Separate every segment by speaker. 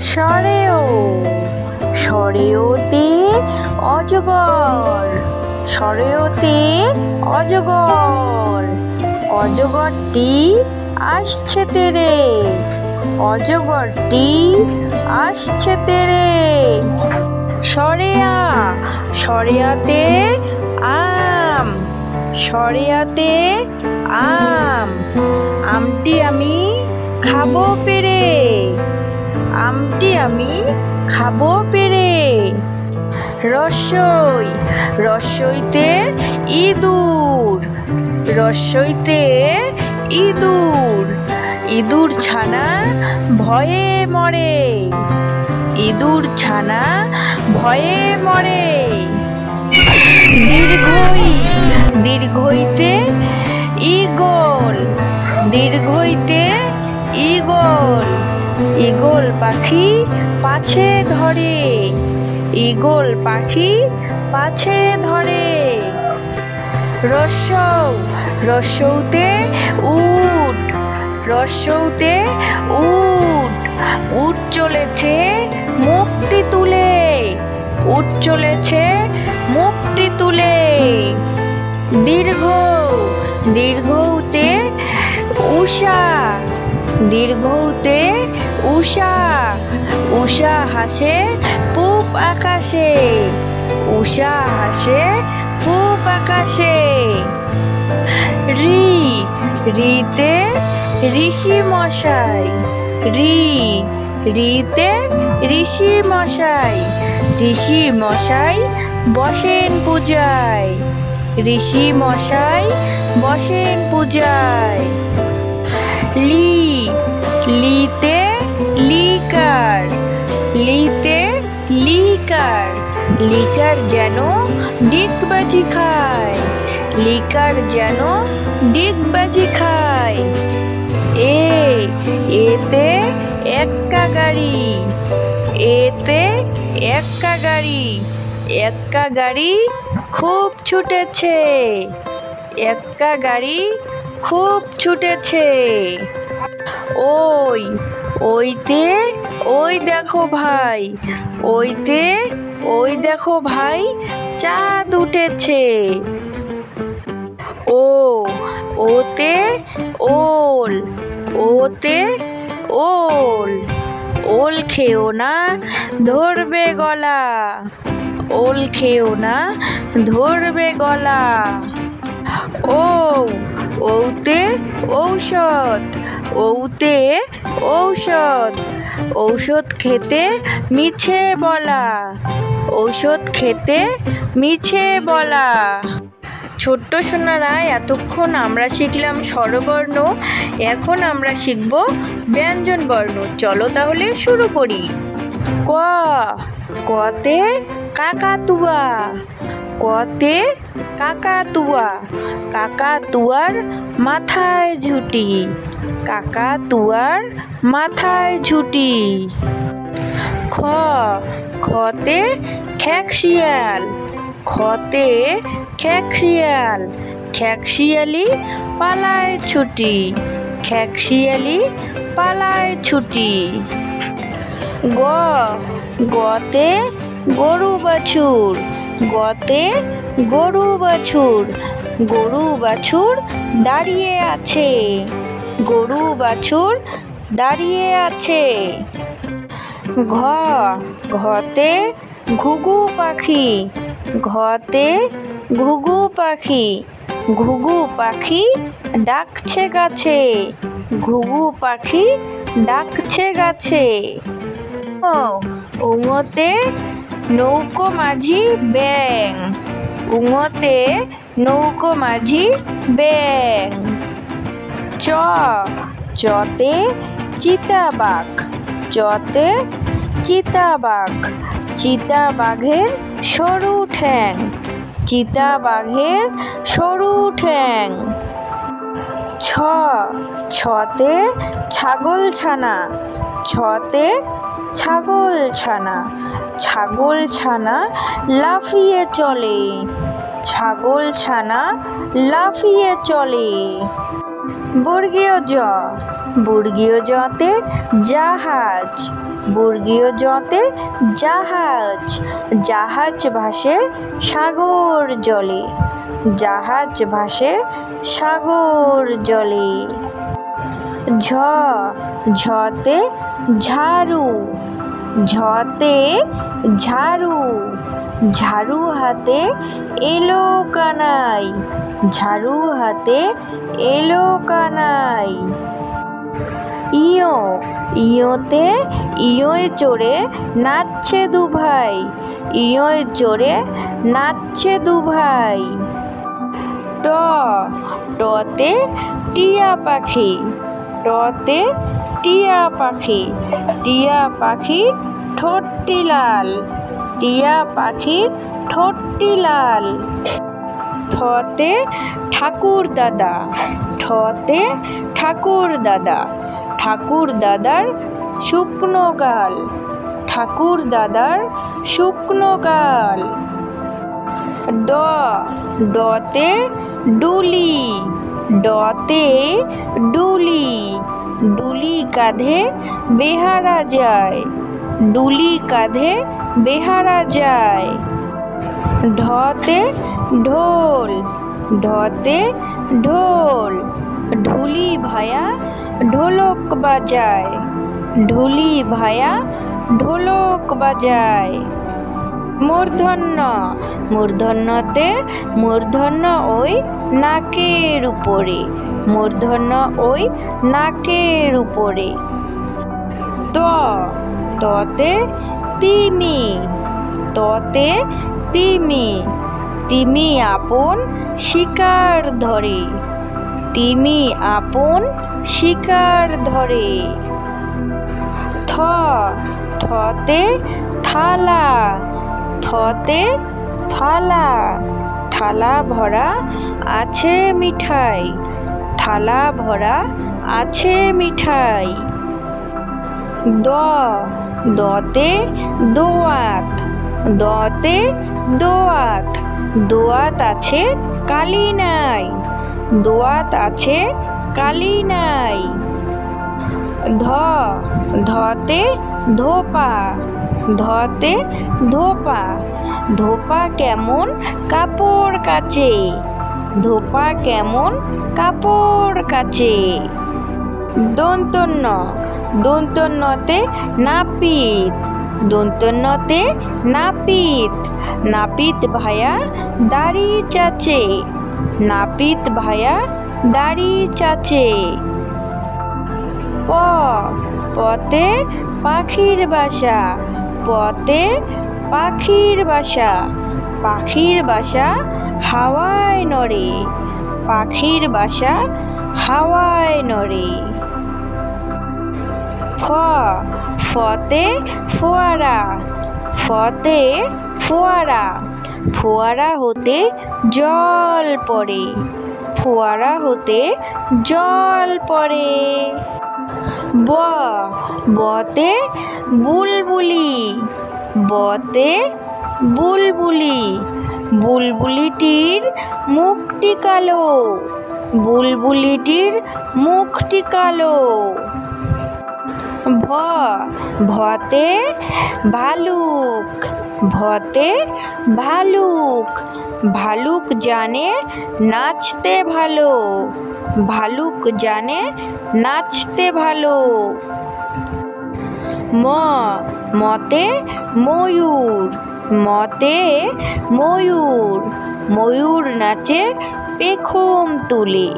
Speaker 1: সরেও, সরেওতে অজগর, সরেওতে অজগর, অজগরটি আসছে তেরে, অজগরটি আসছে তেরে। সরেয়া, সরেয়াতে আম, সরেয়াতে আম, আমটি আমি খাবো পেরে, আমটি আমি খাবো পেরে। রস্যই, রস্যইতে ইঁদুর, রস্যইতে ইঁদুর, ইঁদুর ছানা ভয়ে মরে, ইঁদুর ছানা ভয়ে মরে। দীর্ঘই, দীর্ঘইতে ঈগল, দীর্ঘইতে ঈগল, ঈগল পাখি পাছে ধরে, ঈগল পাখি পাছে ধরে। রস্যৌ, রস্যৌতে উট, রস্যৌতে উট, উট চলেছে মুখটি তুলে, উট চলেছে মুখটি তুলে। দীর্ঘ, দীর্ঘতে উষা, দীর্ঘতে উষা, উষা হাসে পূব আকাশে, উষা হাসে পূব আকাশে। রি, রিতে ঋষি মশাই, রি, রিতে ঋষি মশাই, ঋষি মশাই বসেন পূজায়, ঋষি মশাই বসেন পূজায়। লি, লিতে লিকার, লিতে লিকার, লিকার যেন ডিগবাজি খায়, লিকার যেন ডিগবাজি খায়। এ, এতে এক্কা গাড়ি, এতে এক্কা গাড়ি, এক্কা গাড়ি খুব ছুটেছে, এক্কা গাড়ি খুব ছুটেছে। ওই, ওইতে ওই দেখো ভাই, ওইতে ওই দেখো ভাই চাঁদ উঠেছে। ও, ওতে ওল, ওতে ওল, ওল খেও না ধরবে গলা, ওল খেও না ধরবে গলা। ও, ওতে ঔষধ, ওতে ঔষধ, ঔষধ খেতে মিছে বলা, ঔষধ খেতে মিছে বলা। ছোট্ট সোনারা, এতক্ষণ আমরা শিখলাম স্বরবর্ণ, এখন আমরা শিখব ব্যঞ্জন বর্ণ। চলো তাহলে শুরু করি। ক, কতে কাকাতুয়া, কতে কাকাতুয়া, কাকাতুয়ার মাথায় ঝুঁটি, কাকাতুয়ার মাথায় ঝুঁটি। খ, খতে খ্যাঁকশিয়াল, খতে খ্যাঁকশিয়াল, খ্যাঁকশিয়ালি পালায় ছুটি, খ্যাঁকশিয়ালি পালায় ছুটি। গ, গতে গরু বাছুর, গতে গরু বাছুর, গরু বাছুর দাঁড়িয়ে আছে, গরু বাছুর দাঁড়িয়ে আছে। ঘ, ঘতে ঘুঘু পাখি, ঘতে ঘুঘু পাখি, ঘুঘু পাখি ডাকছে গাছে, ঘুঘু পাখি ডাকছে গাছে। উঙতে নৌকো মাঝি ব্যাং, উঙতে নৌকো মাঝি ব্যাং। চ, চতে চিতাবাঘ, চতে চিতাবাঘ, চিতাবাঘের সরু ঠ্যাং, চিতাবাঘের সরু ঠ্যাং। ছ, ছতে ছাগল ছানা, ছতে ছাগল ছানা, ছাগল ছানা লাফিয়ে চলে, ছাগল ছানা লাফিয়ে চলে। বর্গীয় জ, বর্গীয় জতে জাহাজ, বর্গীয় জতে জাহাজ, জাহাজ ভাসে সাগর জলে, জাহাজ ভাসে সাগর জলে। ঝ, ঝতে ঝাড়ু, ঝতে ঝাড়ু, ঝাড়ু হাতে এলো কানাই, ঝাড়ু হাতে এলো কানাই। ইয়ো, ইয়োতে ইয়োয় চড়ে নাচছে দুভাই, ইয়োয় চড়ে নাচছে দুভাই। ট, টতে টিয়া পাখি, টতে টিয়া পাখি, টিয়া পাখির ঠোঁটটি লাল, টিয়া পাখির ঠোঁটটি লাল। ঠতে ঠাকুর দাদা, ঠতে ঠাকুর দাদা, ঠাকুর দাদার শুকনো গাল, ঠাকুর দাদার শুকনো গাল। ড, ডতে ডুলি, ডতে ডুলি, ডুলি কাঁধে বেহারা যায়, ডুলি কাঁধে বেহারা যায়। ঢতে ঢোল, ঢতে ঢোল, ঢুলি ভায়া ঢোলক বাজায়, ঢুলি ভায়া ঢোলক বাজায়। মূর্ধন্য, মূর্ধন্যতে মূর্ধন্য ওই নাকের উপরে, মূর্ধন্য ওই নাকের উপরে। ত, ততে তিমি, ততে তিমি, তিমি আপন শিকার ধরে, তিমি আপন শিকার ধরে। থ, থতে থালা, থতে থালা, থালা ভরা আছে মিঠাই, থালা ভরা আছে মিঠাই। দ, দতে দোয়াত, দতে দোয়াত, দোয়াত আছে কালি নাই, দোয়াত আছে কালি নাই। ধ, ধতে ধোপা, ধতে ধোপা, ধোপা কেমন কাপড় কাচে, ধোপা কেমন কাপড় কাচে। দন্তন্য, দন্তন্যতে নাপিত, দন্তন্যতে নাপিত, নাপিত ভায়া দাড়ি চাচে, নাপিত ভায়া দাড়ি চাচে। প, পতে পাখির বাসা, পতে পাখির বাসা, পাখির বাসা হাওয়ায় নড়ে, পাখির বাসা হাওয়ায় নড়ে। ফ, ফতে ফোয়ারা, ফতে ফোয়ারা, ফোয়ারা হতে জল পড়ে, ফোয়ারা হতে জল পড়ে। ব, বতে বুলবুলি, বতে বুলবুলি, বুলবুলিটির মুখটি কালো, বুলবুলিটির মুখটি কালো। ভ, ভতে ভালুক, ভতে ভালুক, ভালুক জানে নাচতে ভালো, ভালুক জানে নাচতে ভালো। ম, মতে ময়ূর, মতে ময়ূর, ময়ূর নাচে পেখম তুলে,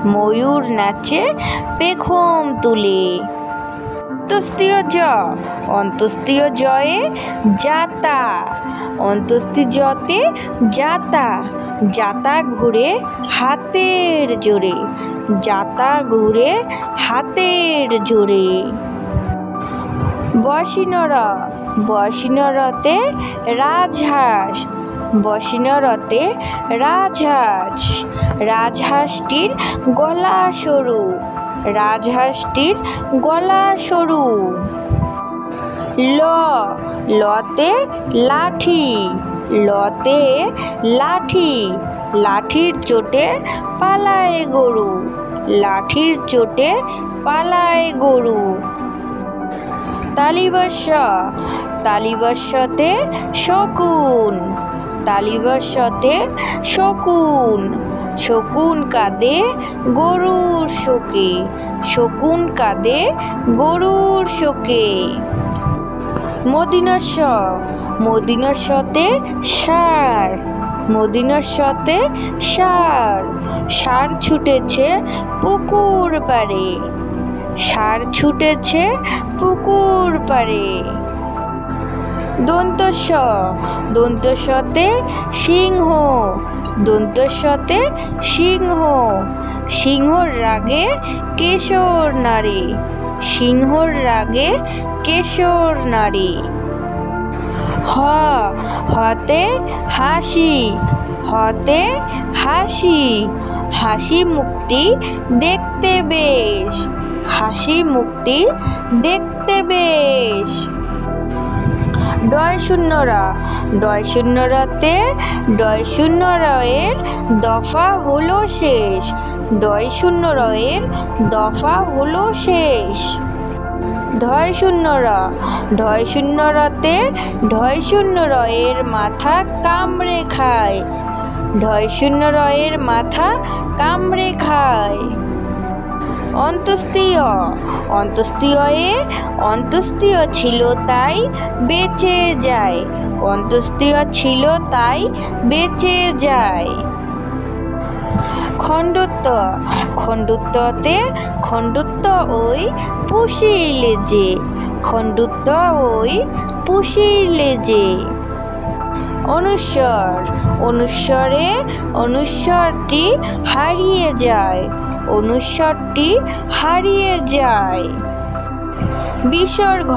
Speaker 1: ময়ূর নাচে পেখম তুলে। অন্তস্তীয় জ, অন্তস্তীয় জয়ে যাতা, অন্তস্তি জতে যাতা, যাতা ঘুরে হাতের জোরে, যাতা ঘুরে হাতের জোরে। বসিনর, বসিনরতে রাজহাঁস, বসিনরতে রাজহাঁস, রাজহাঁসটির গলা সরু, রাজহাঁসটির গলা সরু। ল, লতে লাঠি, লতে লাঠি, লাঠির চোটে পালায় গরু, লাঠির চোটে পালায় গরু। তালিবর্ষ তালিবর্ষতে শকুন তালিবর্ষতে শকুন শকুন কাঁদে গরুর শোকে শকুন কাঁদে গরুর শোকে মদিনস্য মদিনস্যতে ষাঁড় মদিনস্যতে ষাঁড় ষাঁড় ছুটেছে পুকুর পাড়ে ষাঁড় ছুটেছে পুকুর পাড়ে দন্তস্য দন্তস্যতে সিংহ দন্তস্যতে সিংহ সিংহর রাগে কেশর নারী সিংহর রাগে কেশর নারী হতে হাসি হতে হাসি হাসি মুখটি দেখতে বেশ হাসি মুখটি দেখতে বেশ ডয় শূন্যরা ডয় শূন্যরাতে ডয় শূন্য রয়ের দফা হলো শেষ ডয় শূন্য রয়ের দফা হলো শেষ ঢয় শূন্যরা ঢয় শূন্যরাতে ঢয় শূন্য রয়ের মাথা কামড়ে খায় ঢয় শূন্য রয়ের মাথা কামড়ে খায় অন্তস্তীয় অন্তস্তীয়ে অন্তস্তীয় ছিল তাই বেঁচে যায় অন্তস্তীয় ছিল তাই বেঁচে যায় খণ্ডত্ব খণ্ডত্বতে খণ্ডত্ব ওই পুষির লেজে খণ্ডত্ব ওই পুষির লেজে অনুস্বর অনুস্বরে অনুস্বরটি হারিয়ে যায় অনুস্বরটি হারিয়ে যায় বিসর্গ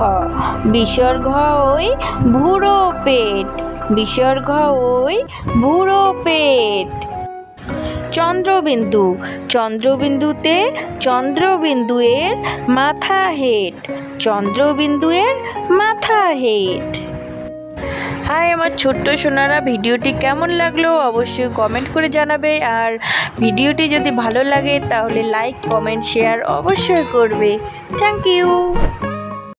Speaker 1: বিসর্গ ওই ভুরো পেট বিসর্গ ওই ভুরো পেট চন্দ্রবিন্দু চন্দ্রবিন্দুতে চন্দ্রবিন্দুয়ের মাথা হেট চন্দ্রবিন্দুয়ের মাথা হেট হাই আমার ছোট্ট সোনারা, ভিডিওটি কেমন লাগলো অবশ্যই কমেন্ট করে জানাবে। আর ভিডিওটি যদি ভালো লাগে তাহলে লাইক কমেন্ট শেয়ার অবশ্যই করবে। Thank you.